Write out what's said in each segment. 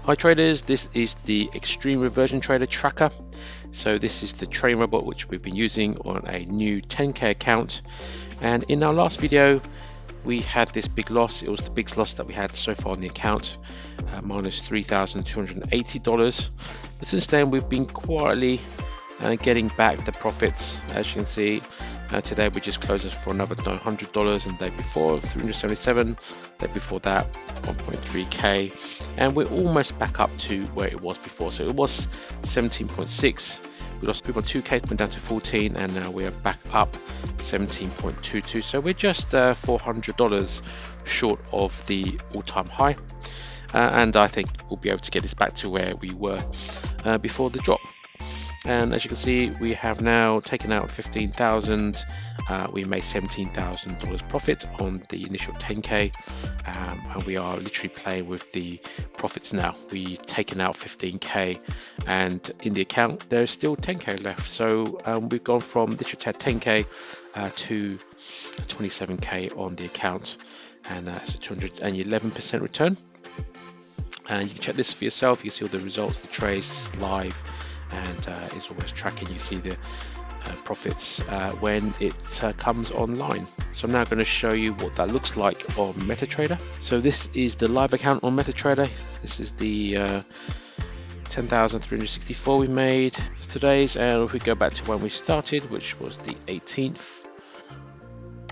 Hi traders, this is the Extreme Reversion Trader tracker. So this is the trading robot which we've been using on a new 10k account, and in our last video we had this big loss. It was the biggest loss that we had so far on the account, minus $3,280. But since then we've been quietly getting back the profits. As you can see, today we just closed for another $900, and the day before $377, the day before that 1.3k, and we're almost back up to where it was before. So it was 17.6, we lost 3.2k, went down to 14, and now we are back up 17.22. so we're just $400 short of the all-time high, and I think we'll be able to get this back to where we were before the drop. And as you can see, we have now taken out 15,000. We made $17,000 profit on the initial 10k, and we are literally playing with the profits now. We've taken out 15k, and in the account there's still 10k left. So we've gone from literally 10k to 27k on the account, and that's a 211% return. And you can check this for yourself. You see all the results, the trades live, and it's always tracking. You see the profits when it comes online. So I'm now going to show you what that looks like on MetaTrader. So this is the live account on MetaTrader. This is the 10,364 we made today's, and if we go back to when we started, which was the 18th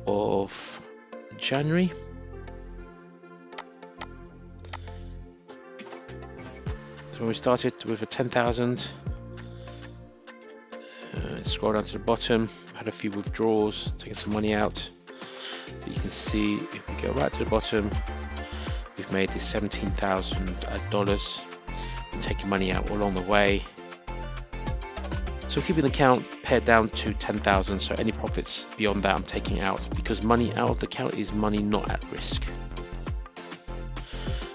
of January. So when we started with a 10,000, scroll down to the bottom, had a few withdrawals, taking some money out. But you can see if we go right to the bottom, we've made this $17,000, and taking money out along the way. So keeping the account pared down to 10,000. So any profits beyond that I'm taking out, because money out of the account is money not at risk.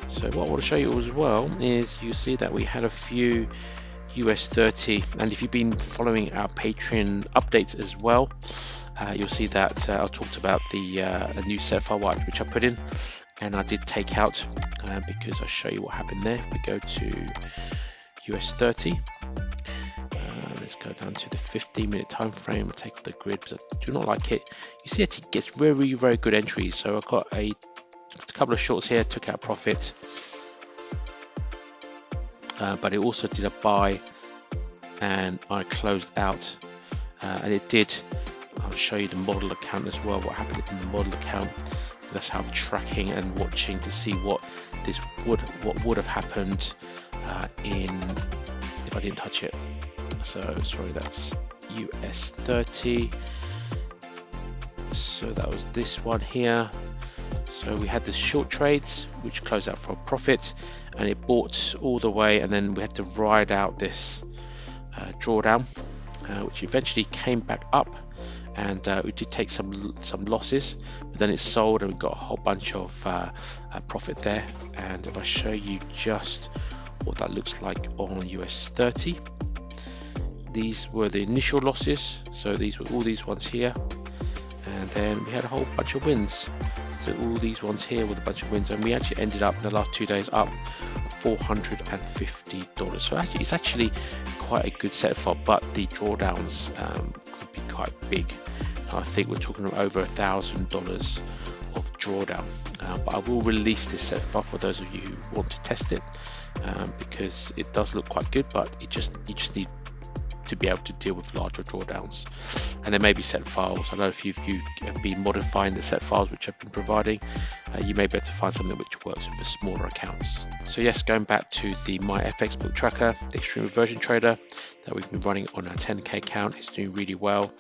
So what I want to show you as well is you see that we had a few US 30, and if you've been following our Patreon updates as well, you'll see that I talked about the a new set file which I put in, and I did take out because I'll show you what happened there. If we go to US 30, let's go down to the 15-minute time frame. I'll take the grid because I do not like it. You see it gets very good entries. So I've got a couple of shorts here, took out profit, but it also did a buy, and I closed out, and it did. I'll show you the model account as well, what happened in the model account. That's how I'm tracking and watching to see what would have happened if I didn't touch it. So sorry, that's US 30. So that was this one here. So we had the short trades which closed out for a profit, and it bought all the way, and then we had to ride out this drawdown, which eventually came back up, and we did take some losses, but then it sold and we got a whole bunch of profit there. And if I show you just what that looks like on US 30, these were the initial losses. So these were all these ones here, and then we had a whole bunch of wins. So all these ones here with a bunch of wins, and we actually ended up in the last 2 days up $450. So actually it's actually quite a good set for, but the drawdowns could be quite big. I think we're talking over $1,000 of drawdown. But I will release this set for those of you who want to test it, because it does look quite good, but you just need to be able to deal with larger drawdowns. And there may be set files. I know a few of you have been modifying the set files which I've been providing. You may be able to find something which works for smaller accounts. So yes, going back to the My FX book tracker, the Extreme Reversion Trader that we've been running on our 10k account is doing really well.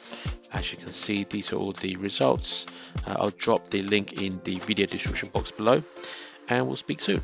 As you can see, these are all the results. I'll drop the link in the video description box below, and we'll speak soon.